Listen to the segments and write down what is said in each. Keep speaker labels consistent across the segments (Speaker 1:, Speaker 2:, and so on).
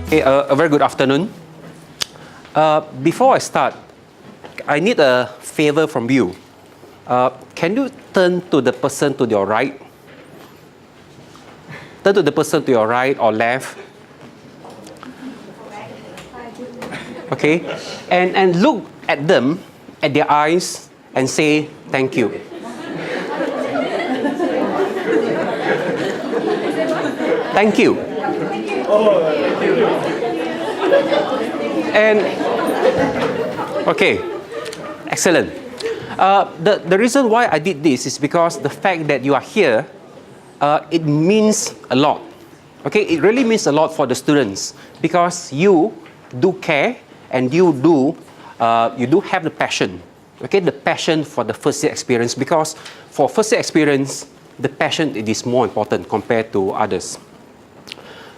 Speaker 1: Hey, a very good afternoon. Before I start, I need a favor from you. Can you turn to the person to your right? Turn to the person to your right or left. Okay? And look at them, at their eyes, and say thank you. Thank you. And okay, excellent. The reason why I did this is because the fact that you are here, it means a lot. Okay, it really means a lot for the students because you do care and you do have the passion. Okay, the passion for the first year experience, because for first year experience, the passion it is more important compared to others.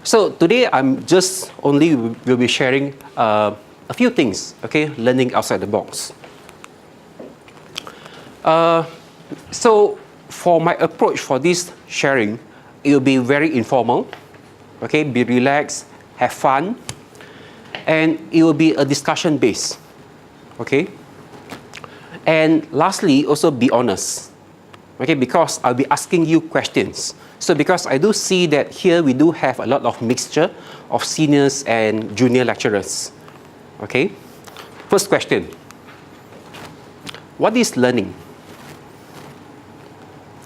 Speaker 1: So today I'm just only will be sharing a few things, okay, learning outside the box. So for my approach for this sharing, it will be very informal, okay, be relaxed, have fun, and it will be a discussion base, okay. And lastly, also be honest, okay, because I'll be asking you questions. So because I do see that here we do have a lot of mixture of seniors and junior lecturers. Okay? First question. What is learning?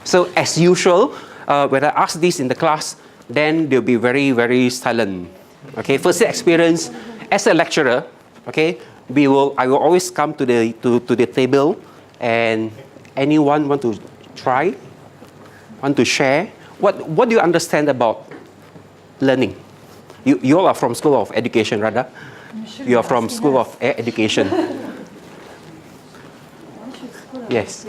Speaker 1: So as usual, when I ask this in the class, then they'll be very, very silent. Okay? First year experience, as a lecturer, okay, I will always come to the table, and anyone want to try? Want to share? What do you understand about learning? You all are from School of Education, rather. You are from School of Education. Yes.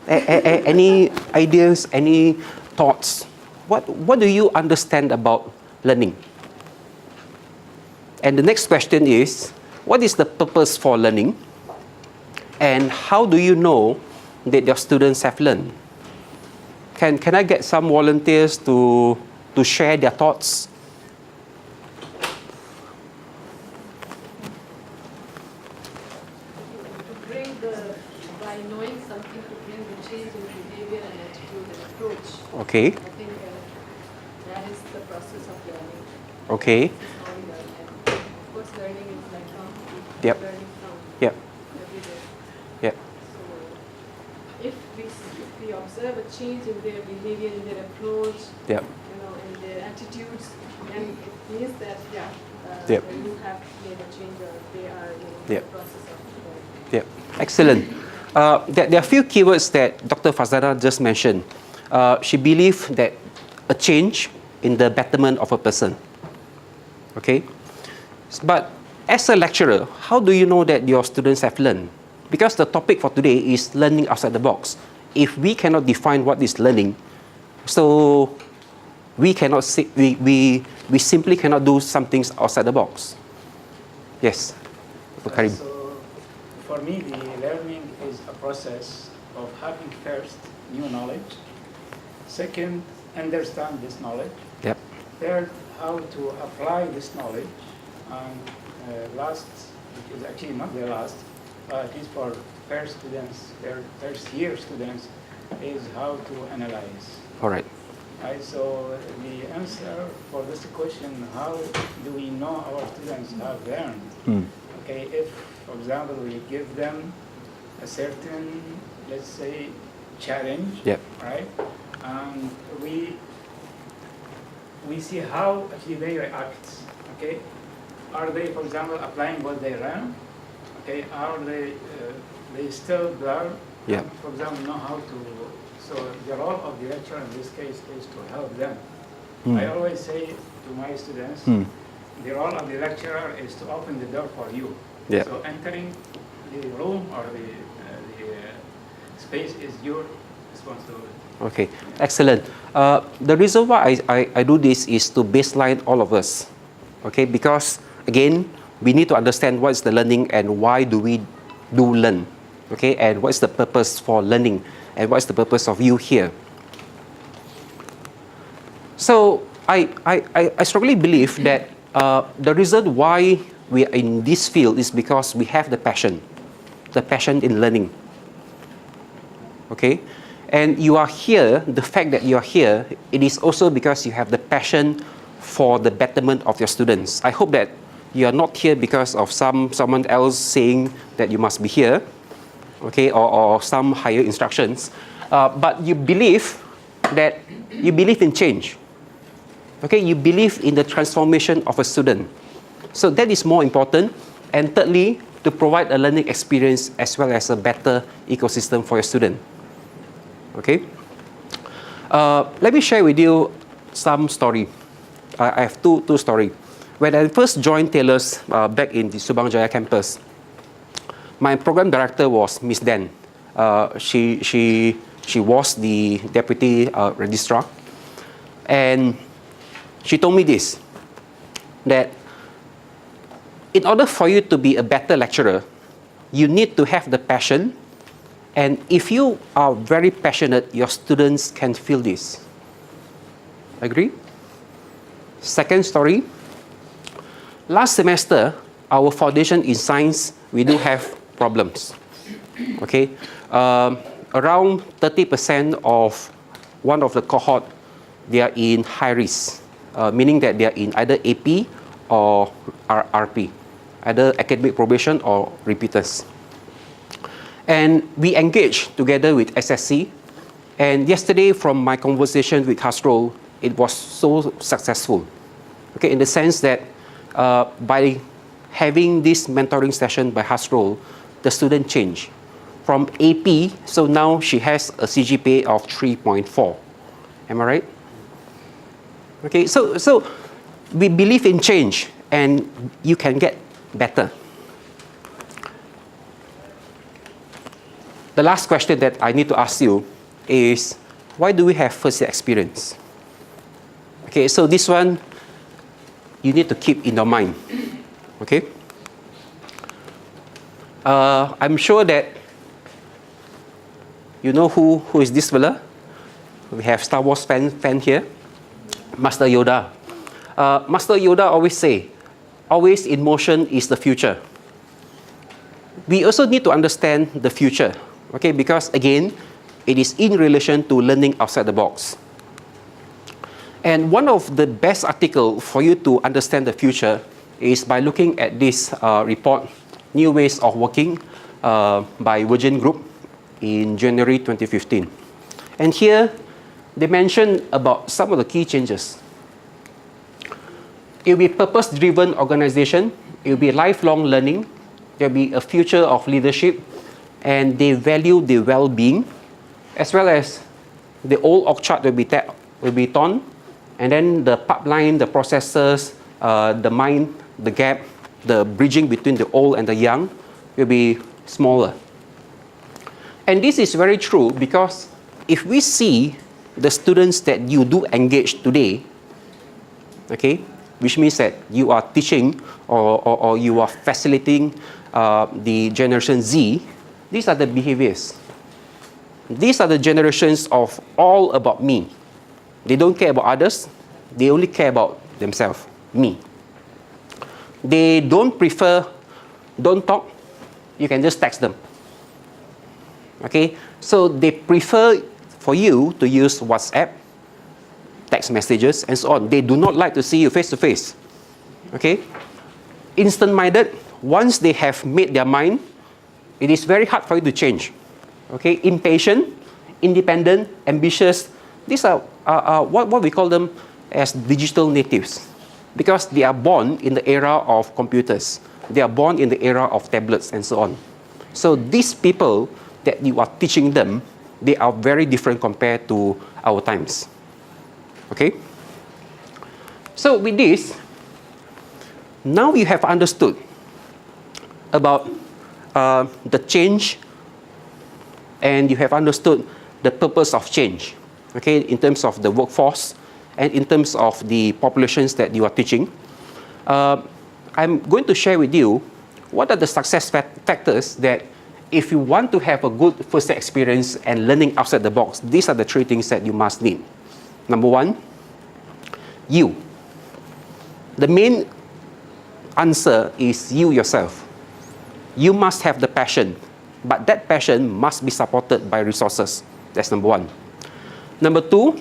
Speaker 1: Any ideas? Any thoughts? What do you understand about learning? And the next question is, what is the purpose for learning? And how do you know that your students have learned? Can I get some volunteers to share their thoughts?
Speaker 2: By knowing something, to bring the change in behavior and attitude and approach.
Speaker 1: Okay.
Speaker 2: I think that is the process of learning.
Speaker 1: Okay.
Speaker 2: This is how we learn. And of course, learning is lifelong.
Speaker 1: Yep.
Speaker 2: Learning from
Speaker 1: Yep.
Speaker 2: every day.
Speaker 1: Yep.
Speaker 2: So if we observe a change in their behavior, in their approach,
Speaker 1: Yep.
Speaker 2: in their attitudes, then it means that
Speaker 1: Yep.
Speaker 2: you have made a change, or they are in
Speaker 1: Yep.
Speaker 2: the process of learning.
Speaker 1: Yep. Excellent. There are a few keywords that Dr. Fazana just mentioned. She believed that a change in the betterment of a person. Okay? But as a lecturer, how do you know that your students have learned? Because the topic for today is learning outside the box. If we cannot define what is learning, so we cannot we simply cannot do some things outside the box. Yes, Dr. Karim.
Speaker 3: So for me, the learning is a process of having first new knowledge, second, understand this knowledge,
Speaker 1: Yep.
Speaker 3: third, how to apply this knowledge, and last, which is actually not the last, at least for first students, first year students, is how to analyze.
Speaker 1: All right.
Speaker 3: Right, so the answer for this question, how do we know our students have learned? Okay, if, for example, we give them a certain, let's say, challenge,
Speaker 1: Yep.
Speaker 3: right? And we see how actually they react, okay? Are they, for example, applying what they learn? Okay, are they still there?
Speaker 1: Yep.
Speaker 3: For example, know how to, so the role of the lecturer in this case is to help them. I always say to my students, the role of the lecturer is to open the door for you.
Speaker 1: Yep.
Speaker 3: So entering the room or the space is your responsibility.
Speaker 1: Okay, excellent. The reason why I do this is to baseline all of us. Okay, because again, we need to understand what is the learning and why do we learn. Okay, and what is the purpose for learning and what is the purpose of you here. So I strongly believe that the reason why we are in this field is because we have the passion in learning. Okay? And you are here, the fact that you are here, it is also because you have the passion for the betterment of your students. I hope that you are not here because of someone else saying that you must be here, okay, or some higher instructions. But you believe in change. Okay, you believe in the transformation of a student. So that is more important. And thirdly, to provide a learning experience as well as a better ecosystem for your student. Okay. Let me share with you some story. I have two stories. When I first joined Taylor's back in the Subang Jaya campus, my program director was Miss Dan. She was the deputy registrar, and she told me this, that in order for you to be a better lecturer, you need to have the passion. And if you are very passionate, your students can feel this. Agree? Second story. Last semester, our foundation in science, we do have problems. Okay? Around 30% of one of the cohort, they are in high risk, meaning that they are in either AP or RP, either academic probation or repeaters. And we engaged together with SSC. And yesterday, from my conversation with Hasrol, it was so successful. Okay, in the sense that by having this mentoring session by Hasrol, the student changed from AP. So now she has a CGPA of 3.4. Am I right? Okay, so we believe in change, and you can get better. The last question that I need to ask you is, why do we have first year experience? Okay, so this one, you need to keep in your mind. Okay? I'm sure that you know who is this fella. We have Star Wars fan here. Master Yoda. Master Yoda always say, always in motion is the future. We also need to understand the future. Okay, because again, it is in relation to learning outside the box. And one of the best articles for you to understand the future is by looking at this report, New Ways of Working, by Virgin Group in January 2015. And here, they mention about some of the key changes. It will be purpose-driven organization. It will be lifelong learning. There will be a future of leadership. And they value the well-being, as well as the old org chart will be torn, and then the pipeline, the processes, the mind, the gap, the bridging between the old and the young will be smaller. And this is very true because if we see the students that you do engage today, okay, which means that you are teaching or you are facilitating the Generation Z, these are the behaviors. These are the generations of all about me. They don't care about others. They only care about themselves, me. They don't prefer, don't talk. You can just text them. Okay? So they prefer for you to use WhatsApp, text messages, and so on. They do not like to see you face to face. Okay? Instant-minded, once they have made their mind, it is very hard for you to change. Okay? Impatient, independent, ambitious. These are what we call them as digital natives, because they are born in the era of computers. They are born in the era of tablets and so on. So these people that you are teaching them, they are very different compared to our times. Okay? So with this, now you have understood about the change, and you have understood the purpose of change, okay, in terms of the workforce and in terms of the populations that you are teaching. I'm going to share with you what are the success factors that if you want to have a good first experience and learning outside the box, these are the three things that you must need. Number one, You. The main answer is you yourself. You must have the passion, but that passion must be supported by resources. That's number one. Number two,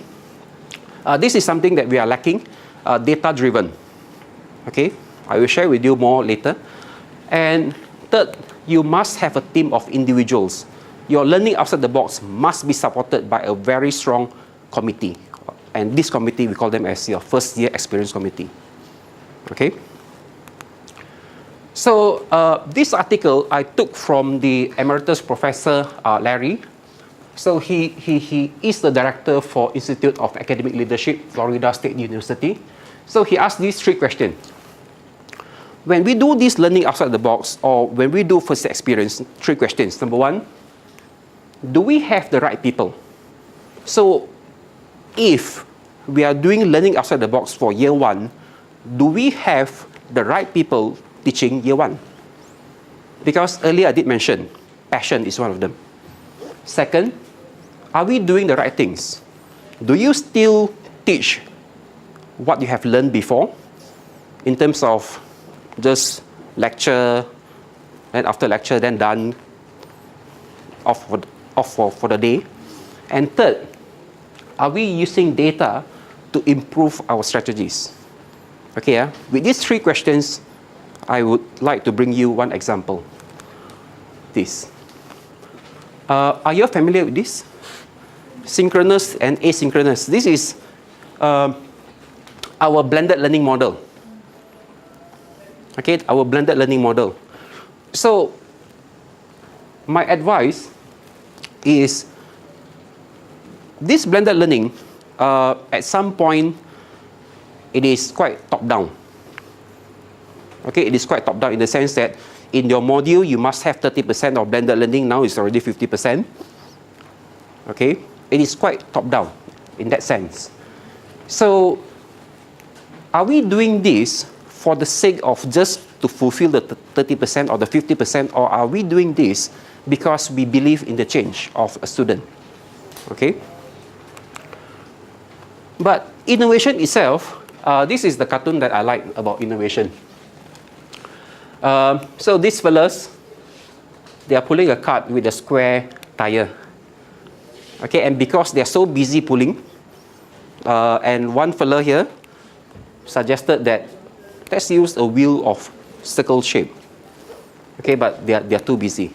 Speaker 1: this is something that we are lacking, data-driven. Okay, I will share with you more later. And third, you must have a team of individuals. Your learning outside the box must be supported by a very strong committee. And this committee, we call them as your first year experience committee. Okay? So this article I took from the Emeritus Professor Larry. So he is the director for Institute of Academic Leadership, Florida State University. So he asked these three questions. When we do this learning outside the box, or when we do first experience, three questions. Number one, do we have the right people? So if we are doing learning outside the box for year one, do we have the right people teaching year one? Because earlier I did mention, passion is one of them. Second, are we doing the right things? Do you still teach what you have learned before in terms of just lecture, and after lecture then done, off for the day? And third, are we using data to improve our strategies? Okay, with these three questions, I would like to bring you one example. This. Are you familiar with this? Synchronous and asynchronous. This is our blended learning model. Okay, our blended learning model. So, my advice is this blended learning, at some point, it is quite top-down. Okay, it is quite top-down in the sense that in your module, you must have 30% of blended learning. Now it's already 50%. Okay, it is quite top-down in that sense. So, are we doing this for the sake of just to fulfill the 30% or the 50%, or are we doing this because we believe in the change of a student? Okay. But innovation itself, this is the cartoon that I like about innovation. So these fellas, they are pulling a cart with a square tire. Okay, and because they are so busy pulling, and one fella here suggested that let's use a wheel of circle shape. Okay, but they are too busy.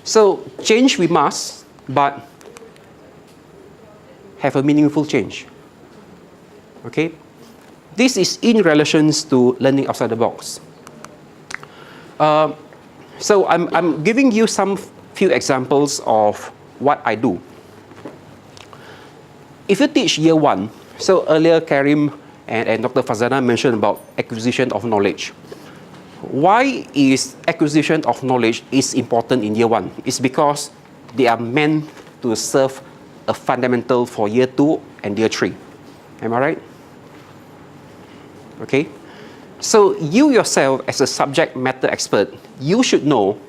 Speaker 1: So change we must, but have a meaningful change. Okay, this is in relations to learning outside the box. So I'm giving you some few examples of what I do. If you teach year one, so earlier Karim and Dr. Fazana mentioned about acquisition of knowledge. Why is acquisition of knowledge is important in year one? It's because they are meant to serve a fundamental for year two and year three. Am I right? Okay. So you yourself as a subject matter expert, you should know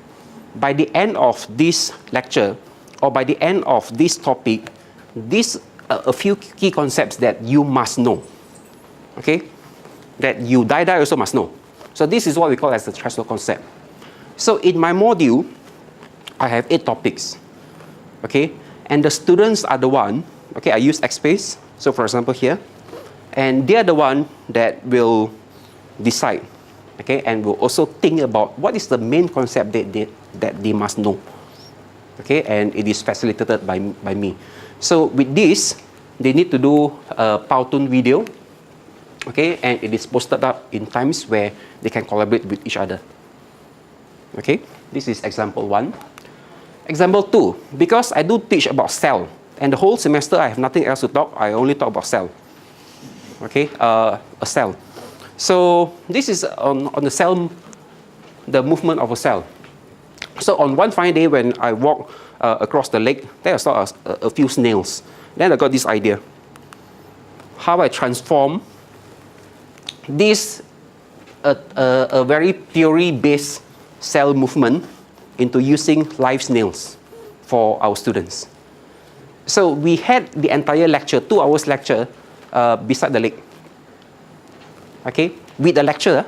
Speaker 1: by the end of this lecture or by the end of this topic, these a few key concepts that you must know. Okay? That you die also must know. So this is what we call as the threshold concept. So in my module, I have 8 topics. Okay? And the students are the one, okay, I use XSpace. So for example here, and they are the one that will decide, okay, and will also think about what is the main concept that they must know. Okay, and it is facilitated by me. So with this, they need to do a Powtoon video, okay, and it is posted up in times where they can collaborate with each other. Okay, this is example 1. Example 2, because I do teach about cell, and the whole semester I have nothing else to talk, I only talk about cell. Okay, a cell. So this is on the cell, the movement of a cell. So on one fine day when I walk across the lake, there I saw a few snails. Then I got this idea. How I transform this a very theory-based cell movement into using live snails for our students. So we had the entire lecture, 2 hours lecture, beside the lake. okay, with the lecture,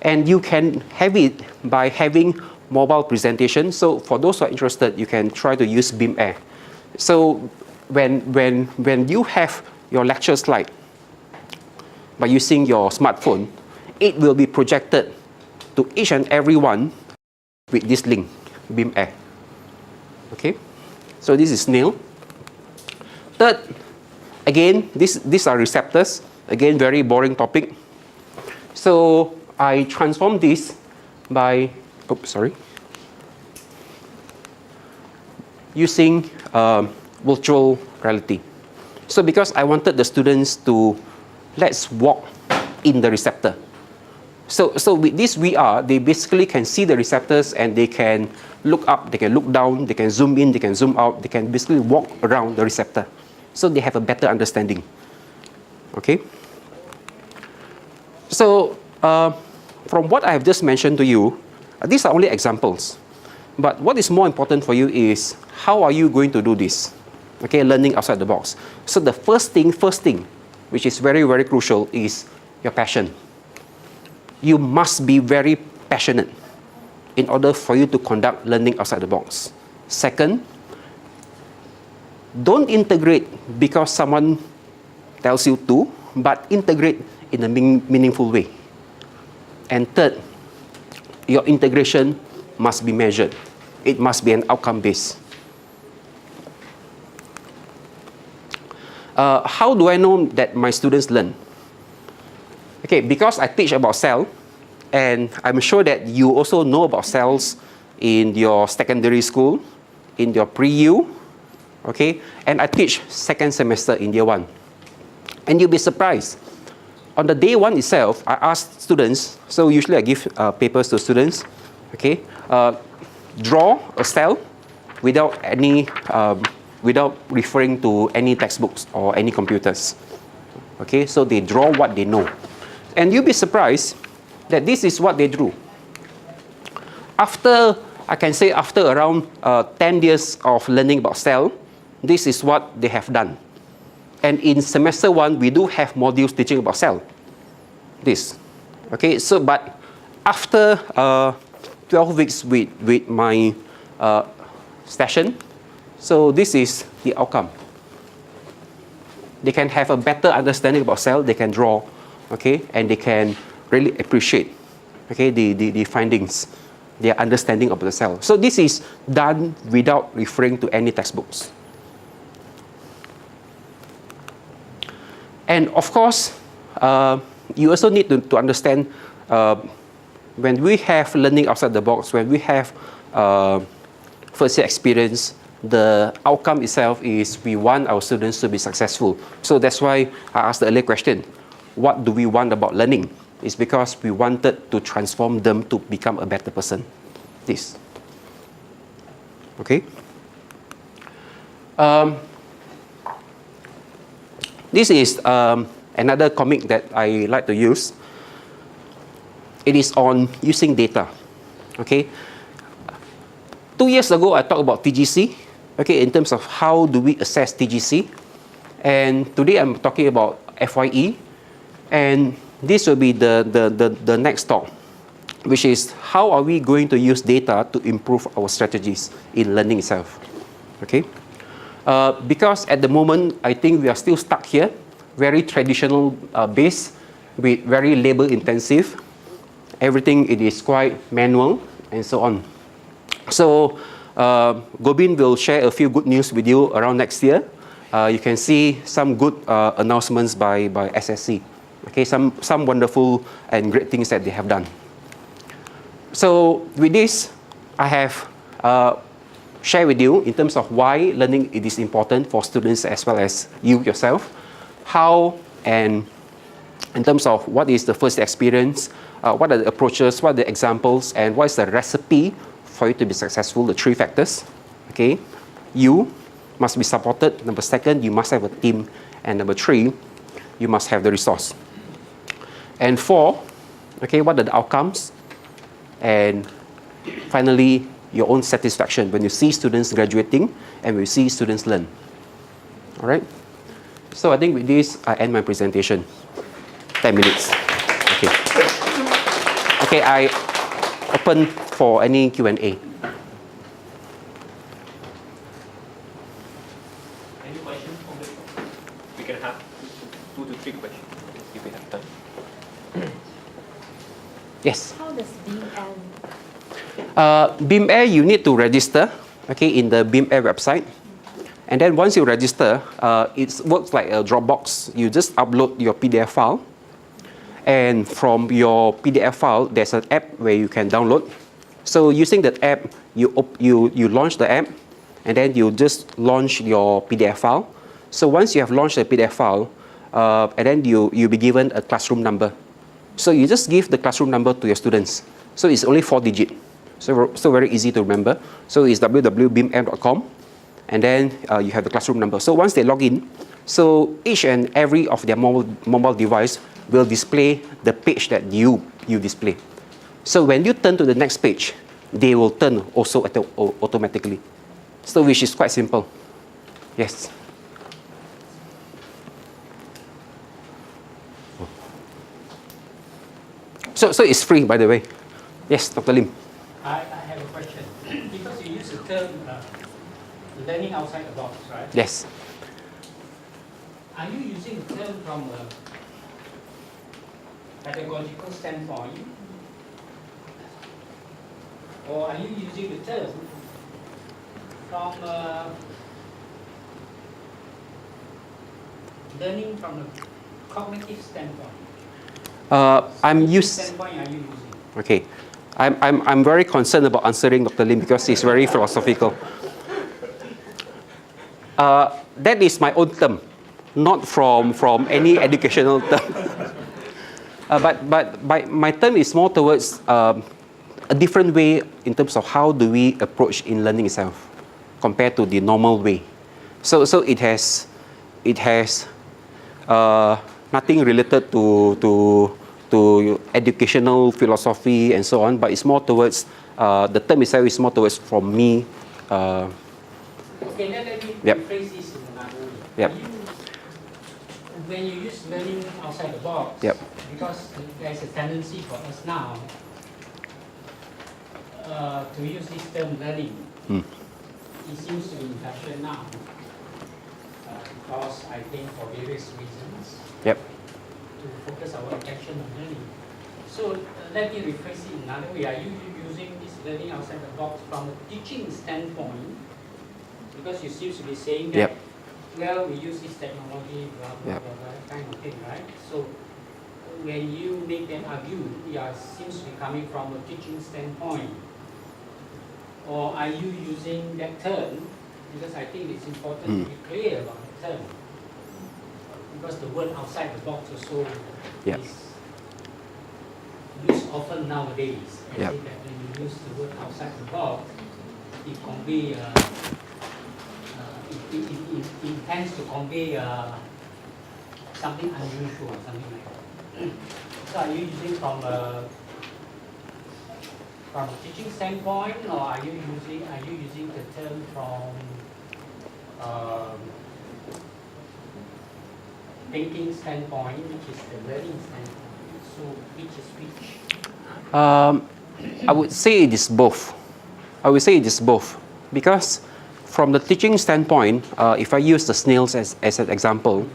Speaker 1: and you can have it by having mobile presentation. So for those who are interested, you can try to use Beam Air. So when you have your lecture slide by using your smartphone, it will be projected to each and every one with this link, Beam Air. Okay, so this is snail. Third, again, these are receptors. Again, very boring topic. So I transform this by, using virtual reality. So because I wanted the students to, let's walk in the receptor. So with this VR, they basically can see the receptors and they can look up, they can look down, they can zoom in, they can zoom out, they can basically walk around the receptor. So they have a better understanding. Okay? So from what I have just mentioned to you, these are only examples. But what is more important for you is how are you going to do this? Okay, learning outside the box. So the first thing, which is very, very crucial, is your passion. You must be very passionate in order for you to conduct learning outside the box. Second, don't integrate because someone tells you to, but integrate in a meaningful way. And third, your integration must be measured. It must be an outcome based. How do I know that my students learn? Okay, because I teach about cell, and I'm sure that you also know about cells in your secondary school, in your pre-U, okay? And I teach second semester in year 1. And you'll be surprised. On the day 1 itself, I ask students, so usually I give papers to students, okay? Draw a cell without referring to any textbooks or any computers. Okay, so they draw what they know. And you'll be surprised that this is what they drew. After, I can say after around 10 years of learning about cell, this is what they have done. And in semester 1, we do have modules teaching about cell. This. Okay, so but after 12 weeks with my session, so this is the outcome. They can have a better understanding about cell, they can draw, okay, and they can really appreciate, okay, the findings, their understanding of the cell. So this is done without referring to any textbooks. And of course, you also need to understand when we have learning outside the box, when we have first year experience, the outcome itself is we want our students to be successful. So that's why I asked the earlier question, what do we want about learning? It's because we wanted to transform them to become a better person. This. Okay? This is another comic that I like to use. It is on using data. Okay? 2 years ago, I talked about TGC, okay, in terms of how do we assess TGC. And today I'm talking about FYE. And this will be the next talk, which is how are we going to use data to improve our strategies in learning itself. Okay? Because at the moment, I think we are still stuck here, very traditional base, with very labor intensive. Everything it is quite manual and so on. So Gobin will share a few good news with you around next year. You can see some good announcements by SSC. Okay, some wonderful and great things that they have done. So with this, I have share with you in terms of why learning it is important for students as well as you yourself, how and in terms of what is the first experience, what are the approaches, what are the examples, and what is the recipe for you to be successful, the 3 factors. Okay, you must be supported. Number 2, you must have a team. And number 3, you must have the resource. And 4, okay, what are the outcomes? And finally, your own satisfaction when you see students graduating and when you see students learn. All right? So I think with this, I end my presentation. 10 minutes. Okay. Okay, I open for any Q&A.
Speaker 4: Any questions from the floor? We can have 2 to 3 questions if we have time.
Speaker 1: Yes.
Speaker 5: How does Beam end?
Speaker 1: Beam Air, you need to register, okay, in the Beam Air website. And then once you register, it works like a Dropbox. You just upload your PDF file. And from your PDF file, there's an app where you can download. So using that app, you launch the app, and then you just launch your PDF file. So once you have launched the PDF file, and then you'll be given a classroom number. So you just give the classroom number to your students. So it's only 4 digits. So very easy to remember. So it's www.beamam.com, and then you have the classroom number. So once they log in, so each and every of their mobile device will display the page that you display. So when you turn to the next page, they will turn also automatically. So which is quite simple. Yes. So it's free, by the way. Yes, Dr. Lim.
Speaker 6: I have a question. Because you use the term learning outside the box, right?
Speaker 1: Yes.
Speaker 6: Are you using the term from a pedagogical standpoint? Or are you using the term from learning from a cognitive standpoint? Which standpoint are you using?
Speaker 1: Okay. I'm very concerned about answering Dr. Lim because it's very philosophical. That is my own term, not from any educational term. But my term is more towards a different way in terms of how do we approach in learning itself compared to the normal way. So it has nothing related to educational philosophy and so on, but it's more towards the term itself is more towards from me.
Speaker 6: Okay, let me
Speaker 1: Yep.
Speaker 6: rephrase this in another way.
Speaker 1: Yep.
Speaker 6: When you use learning outside the box,
Speaker 1: Yep.
Speaker 6: because there's a tendency for us now to use this term learning. It seems to be in fashion now because I think for various reasons
Speaker 1: Yep.
Speaker 6: to focus our attention on learning. So let me rephrase it in another way. Are you using this learning outside the box from a teaching standpoint? Because you seem to be saying that,
Speaker 1: Yep.
Speaker 6: well, we use this technology, blah, blah,
Speaker 1: Yep.
Speaker 6: blah, blah, kind of thing, right? So when you make them argue, it seems to be coming from a teaching standpoint. Or are you using that term? Because I think it's important to be clear about the term. Because the word outside the box also
Speaker 1: Yep.
Speaker 6: is used often nowadays. I
Speaker 1: Yep.
Speaker 6: think that when you use the word outside the box, it convey, it intends to convey something unusual, something like that. So are you using from a teaching standpoint, or are you using the term from thinking standpoint, which is the learning standpoint? So which is which?
Speaker 1: I would say it is both. Because from the teaching standpoint, if I use the snails as an example,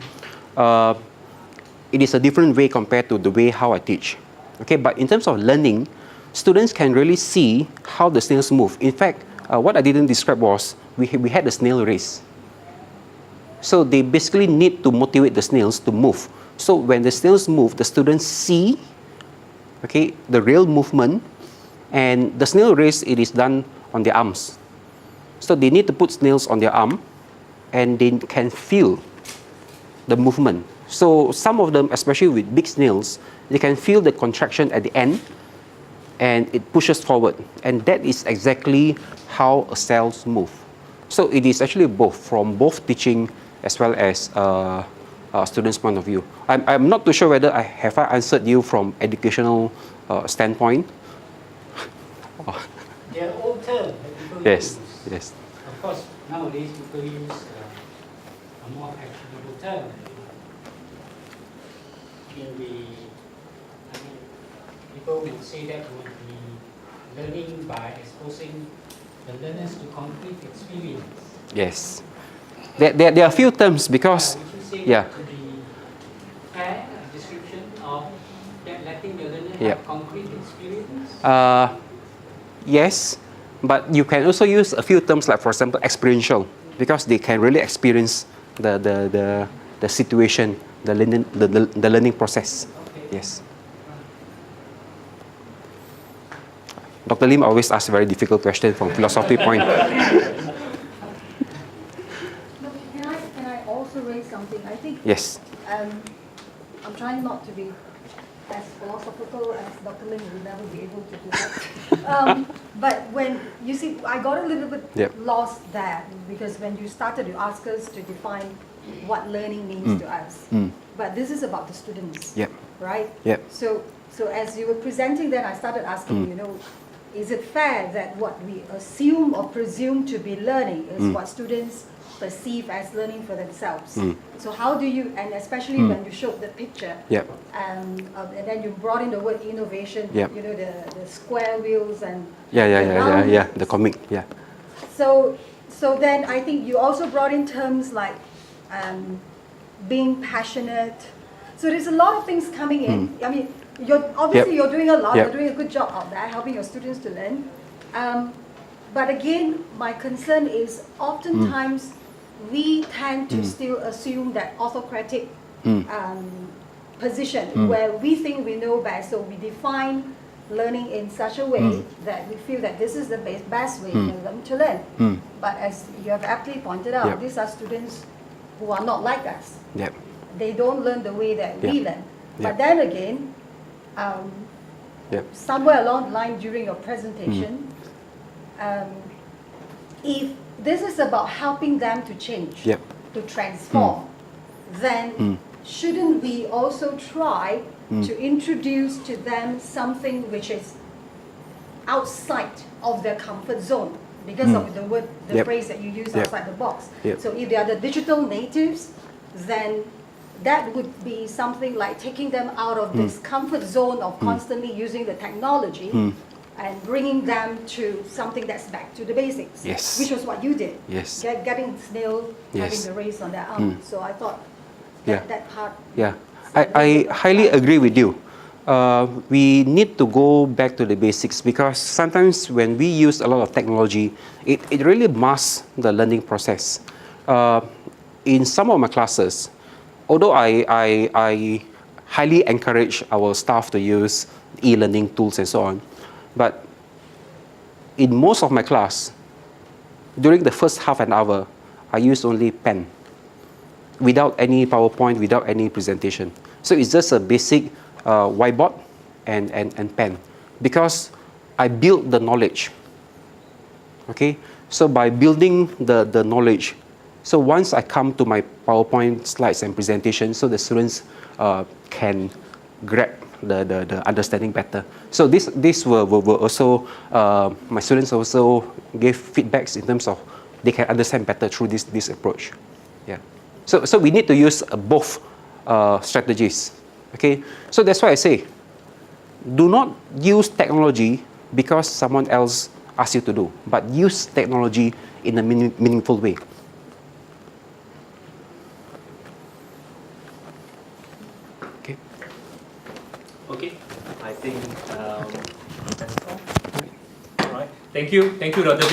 Speaker 1: it is a different way compared to the way how I teach. Okay, but in terms of learning, students can really see how the snails move. In fact, what I didn't describe was we had a snail race. So they basically need to motivate the snails to move. So when the snails move, the students see, okay, the real movement, and the snail race, it is done on their arms. So they need to put snails on their arm, and they can feel the movement. So some of them, especially with big snails, they can feel the contraction at the end, and it pushes forward. And that is exactly how cells move. So it is actually both, from both teaching as well as students' point of view. I'm not too sure whether I answered you from educational standpoint.
Speaker 6: There are old terms that people
Speaker 1: Yes,
Speaker 6: use.
Speaker 1: yes.
Speaker 6: Of course, nowadays people use a more actionable term. in the, people would say that would be learning by exposing the learners to concrete experience.
Speaker 1: Yes. There are a few terms because,
Speaker 6: Would you say
Speaker 1: yeah.
Speaker 6: that to be fair description of that letting the learner
Speaker 1: Yeah.
Speaker 6: have concrete experience?
Speaker 1: Yes, but you can also use a few terms like, for example, experiential, because they can really experience the situation, the learning process.
Speaker 6: Okay.
Speaker 1: Yes. Dr. Lim always asks very difficult questions from philosophy point.
Speaker 5: No, can I also raise something? I think
Speaker 1: Yes.
Speaker 5: I'm trying not to be as philosophical as Dr. Lim will never be able to do that. But when you see, I got a little bit
Speaker 1: Yep.
Speaker 5: lost there because when you started to ask us to define what learning means to us. But this is about the students,
Speaker 1: Yep.
Speaker 5: right?
Speaker 1: Yep.
Speaker 5: So as you were presenting that, I started asking, is it fair that what we assume or presume to be learning is what students perceive as learning for themselves? So how do you, and especially when you showed the picture,
Speaker 1: Yep.
Speaker 5: and then you brought in the word innovation,
Speaker 1: Yep.
Speaker 5: the square wheels and
Speaker 1: Yeah.
Speaker 5: round
Speaker 1: The comic. Yeah.
Speaker 5: so then I think you also brought in terms like being passionate. So there's a lot of things coming in. I mean, you're doing a lot.
Speaker 1: Yep.
Speaker 5: You're doing a good job out there, helping your students to learn. But again, my concern is oftentimes we tend to still assume that autocratic position where we think we know best. So we define learning in such a way that we feel that this is the best way for them to learn. But as you have aptly pointed out,
Speaker 1: Yep.
Speaker 5: these are students who are not like us.
Speaker 1: Yep.
Speaker 5: They don't learn the way that we
Speaker 1: Yep.
Speaker 5: learn. But
Speaker 1: Yep.
Speaker 5: then again,
Speaker 1: Yep.
Speaker 5: somewhere along the line during your presentation, if this is about helping them to change,
Speaker 1: Yep.
Speaker 5: to transform, then shouldn't we also try to introduce to them something which is outside of their comfort zone? Because of the word, the
Speaker 1: Yep.
Speaker 5: phrase that you use
Speaker 1: Yep.
Speaker 5: outside the box.
Speaker 1: Yep.
Speaker 5: So if they are the digital natives, then that would be something like taking them out of this comfort zone of constantly using the technology and bringing them to something that's back to the basics.
Speaker 1: Yes.
Speaker 5: Which was what you did.
Speaker 1: Yes.
Speaker 5: Getting snail, having
Speaker 1: Yes.
Speaker 5: the race on their arm. So I thought that,
Speaker 1: Yeah.
Speaker 5: that part.
Speaker 1: Yeah, I highly agree with you. We need to go back to the basics because sometimes when we use a lot of technology, it really masks the learning process. In some of my classes, although I highly encourage our staff to use e-learning tools and so on, but in most of my class, during the first half an hour, I use only pen, without any PowerPoint, without any presentation. So it's just a basic whiteboard and pen, because I build the knowledge. Okay, so by building the knowledge, so once I come to my PowerPoint slides and presentation, so the students can grab the understanding better. So this will also, my students also gave feedbacks in terms of they can understand better through this approach. Yeah. So we need to use both strategies. Okay. So that's why I say, do not use technology because someone else asks you to do, but use technology in a meaningful way. Okay.
Speaker 4: Okay, I think that's all. All right. Thank you, Dr.